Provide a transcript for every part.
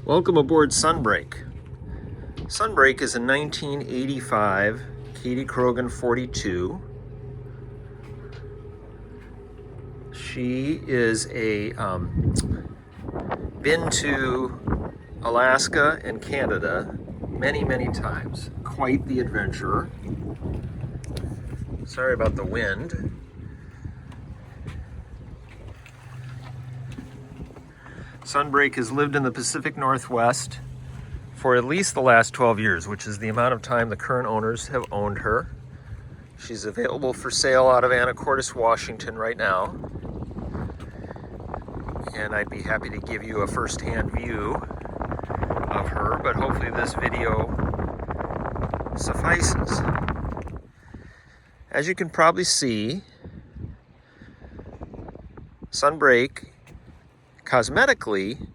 Welcome aboard Sunbreak. Sunbreak is a 1985 Kadey-Krogen 42. She is been to Alaska and Canada many times. Quite the adventurer. Sorry about the wind. Sunbreak has lived in the Pacific Northwest for at least the last 12 years, which is the amount of time the current owners have owned her. She's available for sale out of Anacortes, Washington right now. And I'd be happy to give you a first-hand view of her, but hopefully this video suffices. As you can probably see, Sunbreak cosmetically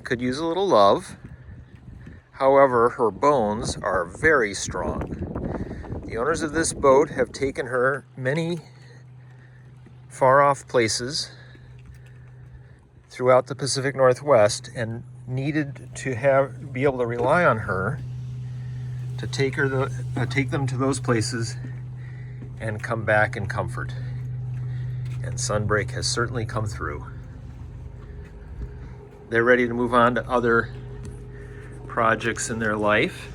could use a little love. However, her bones are very strong. The owners of this boat have taken her many far-off places throughout the Pacific Northwest and needed to be able to rely on her to take them to those places and come back in comfort. And Sunbreak has certainly come through. They're ready to move on to other projects in their life,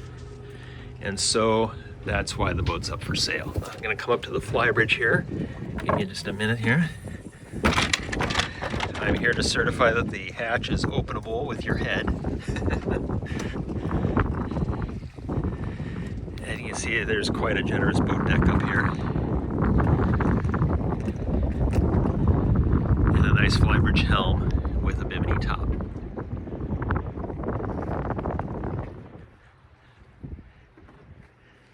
and so that's why the boat's up for sale. I'm going to come up to the flybridge here. Give me just a minute here. I'm here to certify that the hatch is openable with your head. And you can see there's quite a generous boat deck up here. And a nice flybridge helm with a bimini top.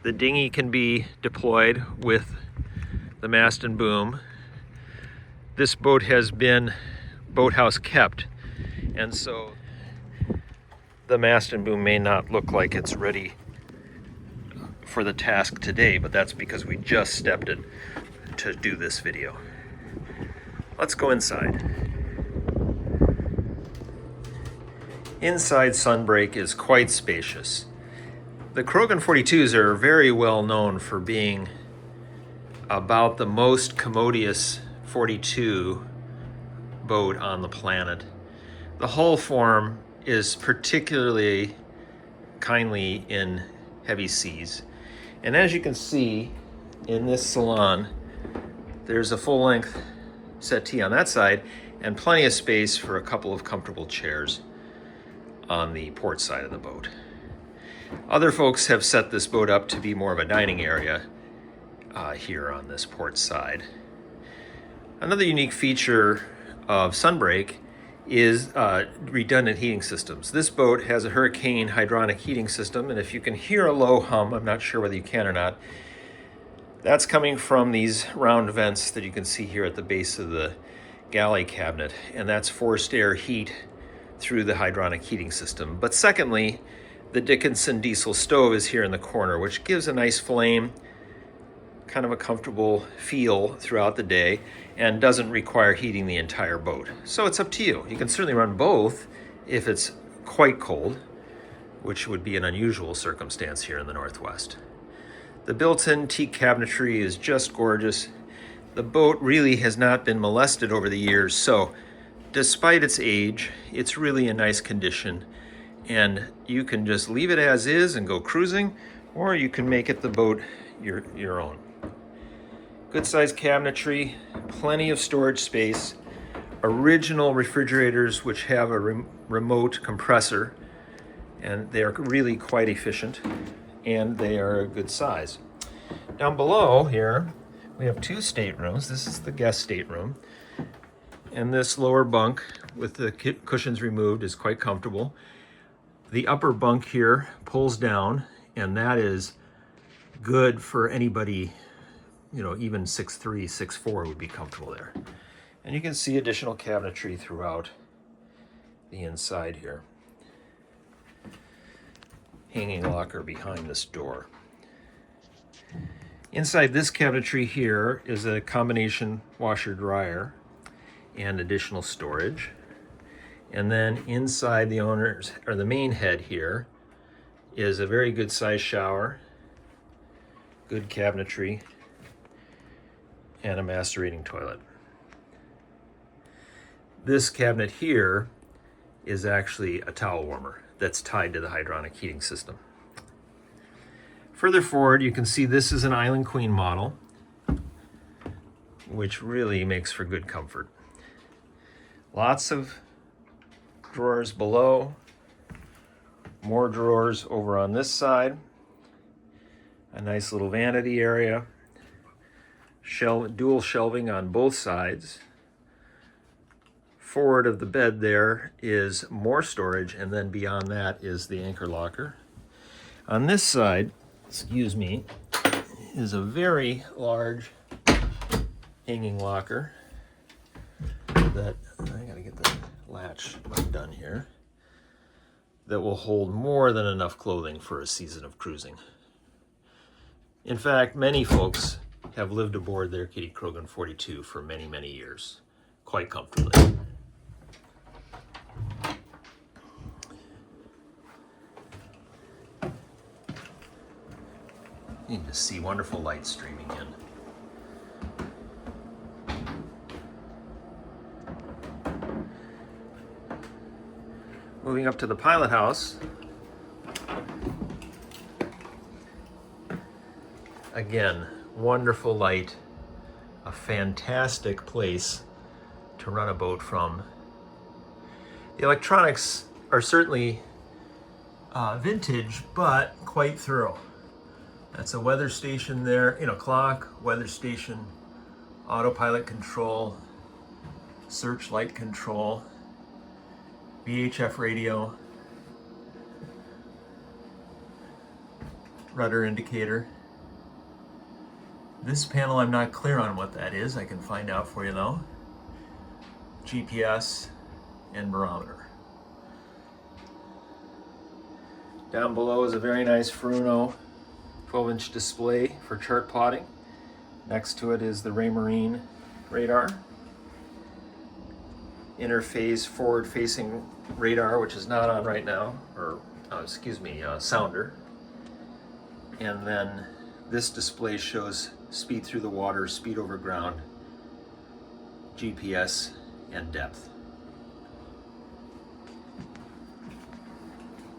The dinghy can be deployed with the mast and boom. This boat has been boathouse kept, and so the mast and boom may not look like it's ready for the task today, but that's because we just stepped it to do this video. Let's go inside. Inside Sunbreak is quite spacious. The Krogen 42s are very well known for being about the most commodious 42 boat on the planet. The hull form is particularly kindly in heavy seas. And as you can see in this salon, there's a full-length settee on that side and plenty of space for a couple of comfortable chairs on the port side of the boat. Other folks have set this boat up to be more of a dining area here on this port side. Another unique feature of Sunbreak is redundant heating systems. This boat has a Hurricane hydronic heating system, and if you can hear a low hum, I'm not sure whether you can or not, that's coming from these round vents that you can see here at the base of the galley cabinet, and that's forced air heat through the hydronic heating system. But secondly, the Dickinson diesel stove is here in the corner, which gives a nice flame, kind of a comfortable feel throughout the day, and doesn't require heating the entire boat. So it's up to you. You can certainly run both if it's quite cold, which would be an unusual circumstance here in the Northwest. The built-in teak cabinetry is just gorgeous. The boat really has not been molested over the years, so despite its age, it's really in nice condition. And you can just leave it as is and go cruising, or you can make it the boat your own. Good sized cabinetry, plenty of storage space, original refrigerators which have a remote compressor, and they are really quite efficient, and they are a good size. Down below here, we have two staterooms. This is the guest stateroom, and this lower bunk with the cushions removed is quite comfortable. The upper bunk here pulls down, and that is good for anybody, even 6'3", 6'4" would be comfortable there. And you can see additional cabinetry throughout the inside here. Hanging locker behind this door. Inside this cabinetry here is a combination washer dryer and additional storage. And then inside the owner's, or the main head here, is a very good sized shower, good cabinetry, and a macerating toilet. This cabinet here is actually a towel warmer that's tied to the hydronic heating system. Further forward, you can see this is an Island Queen model, which really makes for good comfort. Lots of drawers below, more drawers over on this side, a nice little vanity area, dual shelving on both sides. Forward of the bed there is more storage, and then beyond that is the anchor locker. On this side, excuse me, is a very large hanging locker that, I gotta get the latch undone here, that will hold more than enough clothing for a season of cruising. In fact, many folks have lived aboard their Kadey-Krogen 42 for many, many years, quite comfortably. You can just see wonderful light streaming in. Moving up to the pilot house. Again, wonderful light, a fantastic place to run a boat from. The electronics are certainly vintage, but quite thorough. That's a weather station there, clock, weather station, autopilot control, searchlight control, VHF radio, rudder indicator. This panel, I'm not clear on what that is. I can find out for you though. GPS and barometer. Down below is a very nice Furuno 12-inch display for chart plotting. Next to it is the Raymarine radar. Interphase forward-facing radar, which is not on right now, or sounder. And then this display shows speed through the water, speed over ground, GPS, and depth.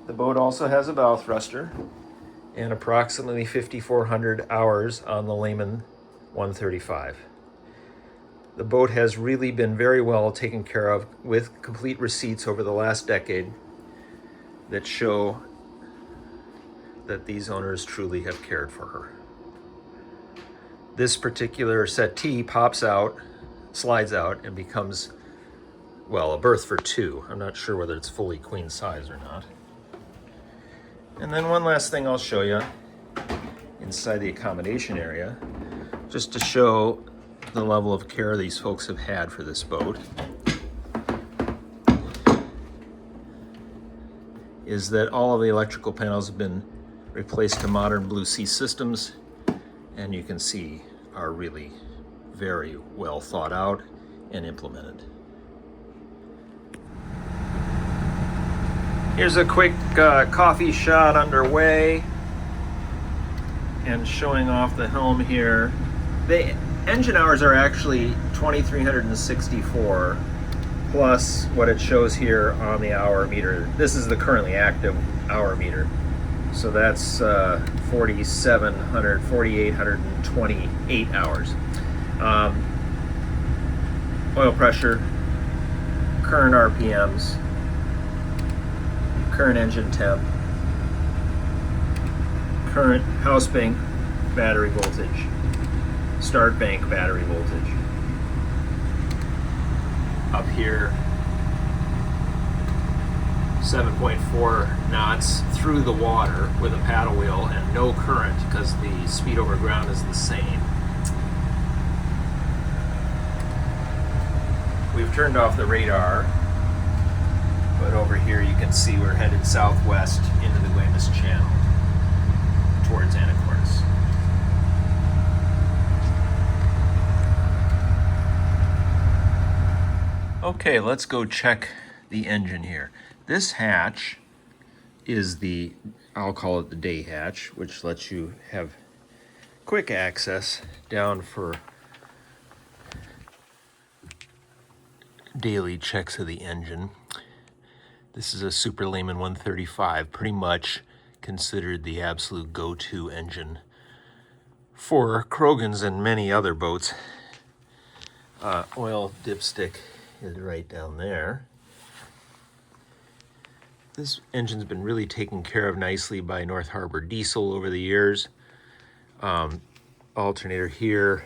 The boat also has a bow thruster and approximately 5,400 hours on the Lehman 135. The boat has really been very well taken care of, with complete receipts over the last decade that show that these owners truly have cared for her. This particular settee pops out, slides out, and becomes, well, a berth for two. I'm not sure whether it's fully queen size or not. And then one last thing I'll show you inside the accommodation area, just to show the level of care these folks have had for this boat, is that all of the electrical panels have been replaced to modern Blue Sea systems, and you can see are really very well thought out and implemented. Here's a quick coffee shot underway and showing off the Helm here. The engine hours are actually 2,364 plus what it shows here on the hour meter. This is the currently active hour meter. So that's 4,828 hours. Oil pressure, current RPMs, current engine temp, current house bank battery voltage, start bank battery voltage. Up here, 7.4 knots through the water with a paddle wheel and no current because the speed over ground is the same. We've turned off the radar, but over here you can see we're headed southwest into the Guaymas Channel towards Anacortes. Okay, let's go check the engine here. This hatch is the, I'll call it the day hatch, which lets you have quick access down for daily checks of the engine. This is a Super Lehman 135, pretty much considered the absolute go-to engine for Krogens and many other boats. Oil dipstick is right down there. This engine's been really taken care of nicely by North Harbor Diesel over the years. Alternator here,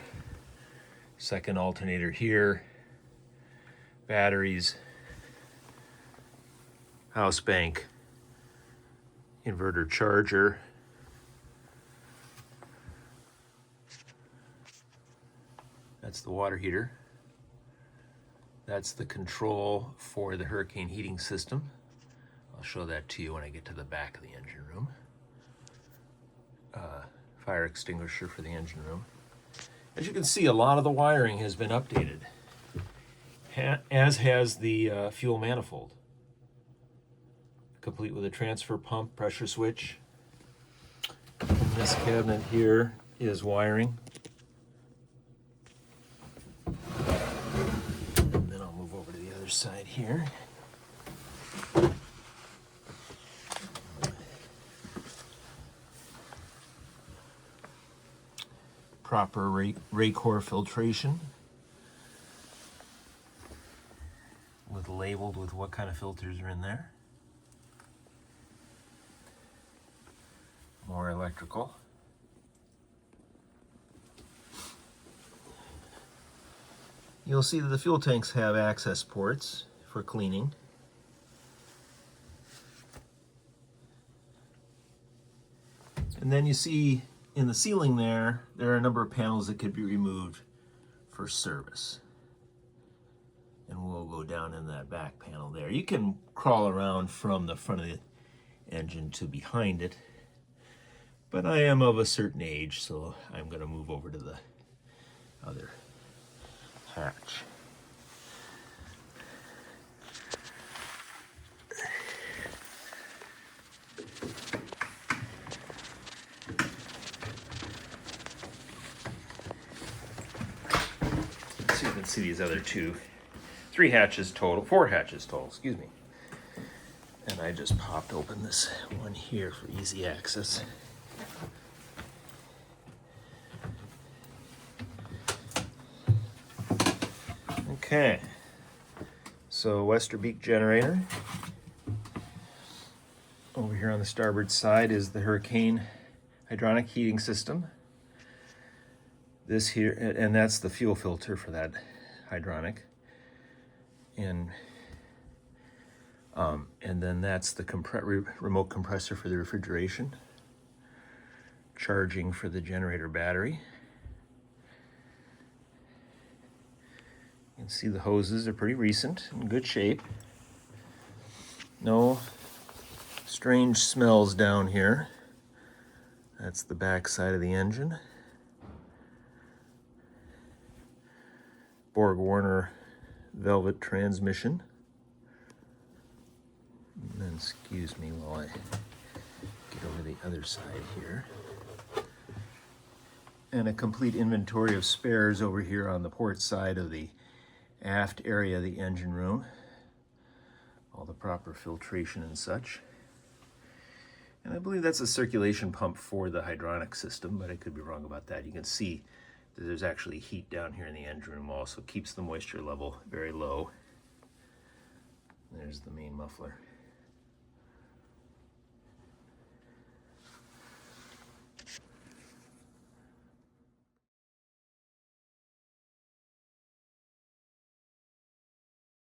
second alternator here, batteries, house bank, inverter charger, that's the water heater, that's the control for the hurricane heating system. I'll show that to you when I get to the back of the engine room. Fire extinguisher for the engine room. As you can see, a lot of the wiring has been updated, as has the fuel manifold, complete with a transfer pump, pressure switch. And this cabinet here is wiring. And then I'll move over to the other side here. Proper Raycor filtration, labeled with what kind of filters are in there. More electrical. You'll see that the fuel tanks have access ports for cleaning. And then you see in the ceiling there are a number of panels that could be removed for service. And we'll go down in that back panel there. You can crawl around from the front of the engine to behind it, but I am of a certain age, so I'm going to move over to the other hatch. So you can see these other four hatches total, excuse me. And I just popped open this one here for easy access. Okay, so Westerbeek generator. Over here on the starboard side is the Hurricane hydronic heating system. This here, and that's the fuel filter for that hydronic. And then that's the remote compressor for the refrigeration. Charging for the generator battery. You can see the hoses are pretty recent, in good shape. No strange smells down here. That's the back side of the engine. Borg-Warner velvet transmission. And then, excuse me while I get over the other side here. And a complete inventory of spares over here on the port side of the aft area of the engine room. All the proper filtration and such. And I believe that's a circulation pump for the hydronic system, but I could be wrong about that. You can see that there's actually heat down here in the engine room also. Keeps the moisture level very low. There's the main muffler.